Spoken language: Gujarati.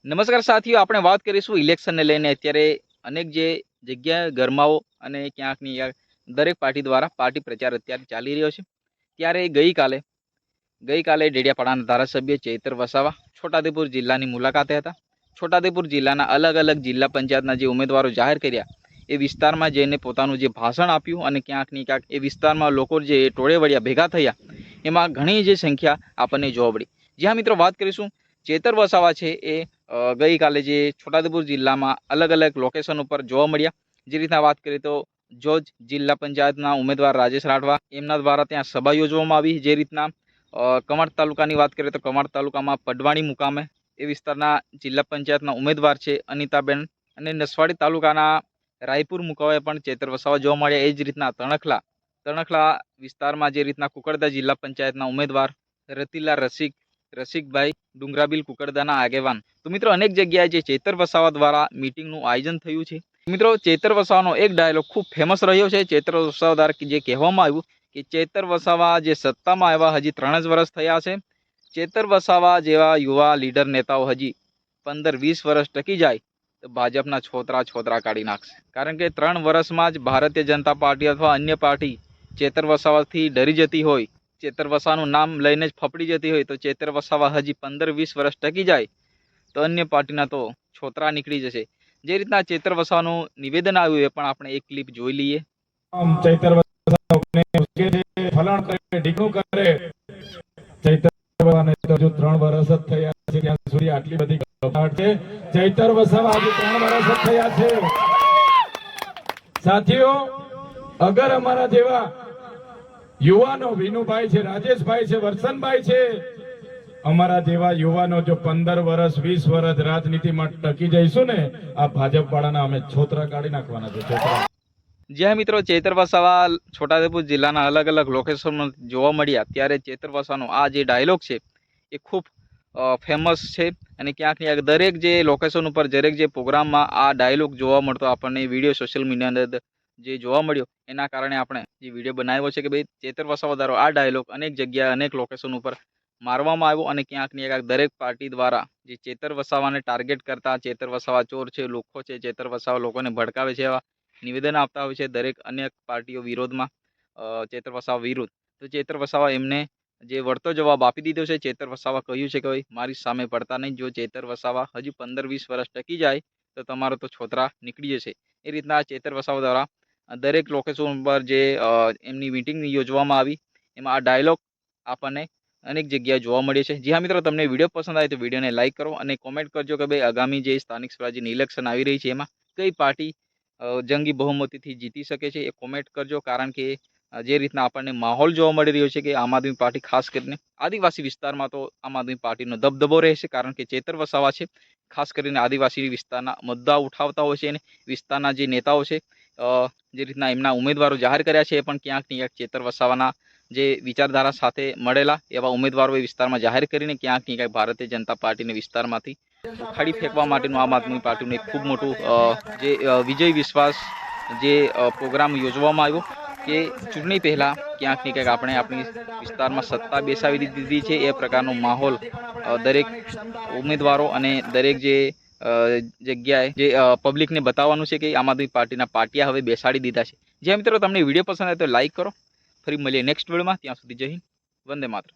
નમસ્કાર સાથીઓ, આપણે વાત કરીશું ઇલેક્શનને લઈને. અત્યારે અનેક જે જગ્યાએ ગરમાવો અને ક્યાંક ને ક્યાંક દરેક પાર્ટી દ્વારા પાર્ટી પ્રચાર અત્યારે ચાલી રહ્યો છે. ત્યારે ગઈકાલે ડેડિયાપાડાના ધારાસભ્ય ચૈતર વસાવા છોટાઉદેપુર જિલ્લાની મુલાકાતે હતા. છોટાઉદેપુર જિલ્લાના અલગ અલગ જિલ્લા પંચાયતના જે ઉમેદવારો જાહેર કર્યા એ વિસ્તારમાં જઈને પોતાનું જે ભાષણ આપ્યું અને ક્યાંક ને ક્યાંક એ વિસ્તારમાં લોકો જે ટોળે વળ્યા ભેગા થયા એમાં ઘણી જે સંખ્યા આપણને જોવા મળી. જ્યાં મિત્રો વાત કરીશું, ચેતર વસાવા છે એ ગઈકાલે જે છોટાઉદેપુર જિલ્લામાં અલગ અલગ લોકેશન ઉપર જોવા મળ્યા. જે રીતના વાત કરીએ તો જોજ જિલ્લા પંચાયતના ઉમેદવાર રાજેશ રાઠવા એમના દ્વારા ત્યાં સભા યોજવામાં આવી. જે રીતના કમાડ તાલુકાની વાત કરીએ તો કમાડ તાલુકામાં પડવાણી મુકામે એ વિસ્તારના જિલ્લા પંચાયતના ઉમેદવાર છે અનિતાબેન, અને નસવાડી તાલુકાના રાયપુર મુકામે પણ ચેતર વસાવા જોવા મળ્યા. એ જ રીતના તણખલા વિસ્તારમાં જે રીતના કુકરદા જિલ્લા પંચાયતના ઉમેદવાર રતિલા રસિકભાઈ ડુંગરાબીલ કુકરદાના આગેવાન. તો મિત્રો અનેક જગ્યાએ જે ચેતર વસાવા દ્વારા મીટિંગનું આયોજન થયું છે. મિત્રો ચેતર વસાવાનો એક ડાયલોગ ખૂબ ફેમસ રહ્યો છે. ચેતર વસાવા દ્વારા જે કહેવામાં આવ્યું કે ચેતર વસાવા જે સત્તામાં આવ્યા હજી 3 જ વર્ષ થયા છે. ચેતર વસાવા જેવા યુવા લીડર નેતાઓ હજી 15-20 વર્ષ ટકી જાય તો ભાજપના છોતરા કાઢી નાખશે. કારણ કે 3 વર્ષમાં જ ભારતીય જનતા પાર્ટી અથવા અન્ય પાર્ટી ચેતર વસાવાથી ડરી જતી હોય, ચેતર વસાવાનું નામ લઈને જ ફફડી જતી હોય, તો ચેતર વસાવા હજી 15-20 વર્ષ ટકી જાય તો અન્ય પાર્ટીના તો છોતરા નીકળી જશે. જે રીતના ચેતર વસાવાનું નિવેદન આવ્યું એ પણ આપણે એક ક્લિપ જોઈ લઈએ. ચૈતર વસાવાને ફલણ કરે, ઢીકણું કરે. ચૈતર વસાવાને તો હજુ 3 વર્ષ જ થયા છે, ત્યાં સુધી આટલી બધી ગભરાટ છે. ચૈતર વસાવા હજુ 3 વર્ષ જ થયા છે. સાથીઓ, અગર અમારા જેવા યુવાનો વિનુભાઈ છે, રાજેશભાઈ છે, વરસનભાઈ છે, અમારા જેવા યુવાનો જો 15 વર્ષ 20 વર્ષ રાજનીતિમાં ટકી જઈશું ને, આ ભાજપ વાળાના અમે છોતરા કાઢી નાખવાના છે. જ્યાં મિત્રો ચેતર વસાવા છોટાઉદેપુર જિલ્લાના અલગ અલગ લોકેશનમાં જોવા મળ્યા, ત્યારે ચેતર વસાવાનો આ જે ડાયલોગ છે એ ખૂબ ફેમસ છે. અને ક્યાંક ક્યાંક દરેક જે લોકેશન ઉપર દરેક જે પ્રોગ્રામમાં આ ડાયલોગ જોવા મળતો આપણને વિડીયો સોશિયલ મીડિયાની અંદર જે જોવા મળ્યો, એના કારણે આપણે જે વિડીયો બનાવ્યો છે કે ભાઈ ચેતર વસાવા દ્વારા આ ડાયલોગ અનેક જગ્યાએ અનેક લોકેશન ઉપર મારવામાં આવ્યો. અને ક્યાંક ને ક્યાંક દરેક પાર્ટી દ્વારા જે ચેતર વસાવાને ટાર્ગેટ કરતા, ચેતર વસાવા ચોર છે, લુખ્ખો છે, ચેતર વસાવા લોકોને ભડકાવે છે, એવા નિવેદન આપતા હોય છે દરેક અનેક પાર્ટીઓ વિરોધમાં, ચેતર વસાવા વિરુદ્ધ. તો ચેતર વસાવા એમને જે વળતો જવાબ આપી દીધો છે. ચેતર વસાવા કહ્યું છે કે ભાઈ મારી સામે પડતા નહીં, જો ચેતર વસાવા હજુ 15-20 વર્ષ ટકી જાય તો તમારો તો છોતરા નીકળી જશે. એ રીતના ચેતર વસાવા દ્વારા દરેક લોકેશન પર જે એમની મિટિંગ યોજવામાં આવી એમાં આ ડાયલોગ આપણને અનેક જગ્યાએ જોવા મળે છે. જી હા મિત્રો, તમને વિડીયો પસંદ આવે તો વિડીયોને લાઇક કરો અને કોમેન્ટ કરજો કે ભાઈ આગામી જે સ્થાનિક સ્વરાજ્યની ઇલેક્શન આવી રહી છે એમાં કઈ પાર્ટી જંગી બહુમતીથી જીતી શકે છે, એ કોમેન્ટ કરજો. કારણ કે જે રીતના આપણને માહોલ જોવા મળી રહ્યો છે કે આમ આદમી પાર્ટી ખાસ કરીને આદિવાસી વિસ્તારમાં તો આમ આદમી પાર્ટીનો દબદબો રહેશે. કારણ કે ચેતર વસાવા છે ખાસ કરીને આદિવાસી વિસ્તારના મુદ્દા ઉઠાવતા હોય છે, અને વિસ્તારના જે નેતાઓ છે જે રીતના એમના ઉમેદવારો જાહેર કર્યા છે એ પણ ક્યાંક ને ક્યાંક ચેતર વસાવાના જે વિચારધારા સાથે મળેલા એવા ઉમેદવારો એ વિસ્તારમાં જાહેર કરીને ક્યાંક ને ક્યાંક ભારતીય જનતા પાર્ટીને વિસ્તારમાંથી ઉખાડી ફેંકવા માટેનું આમ આદમી પાર્ટીનું એક ખૂબ મોટું જે વિજય વિશ્વાસ જે પ્રોગ્રામ યોજવામાં આવ્યો કે ચૂંટણી પહેલાં ક્યાંક ને ક્યાંક આપણે આપણી વિસ્તારમાં સત્તા બેસાવી દીધી છે. એ પ્રકારનો માહોલ દરેક ઉમેદવારો અને દરેક જે જગ્યાએ જે પબ્લિકને બતાવવાનું છે કે આમ આદમી પાર્ટીના પાટિયા હવે બેસાડી દીધા છે. જે મિત્રો તમને વિડીયો પસંદ આવે તો લાઇક કરો. ફરી મળીએ નેક્સ્ટ વિડીયોમાં. ત્યાં સુધી જય હિન્દ, વંદે માતરમ.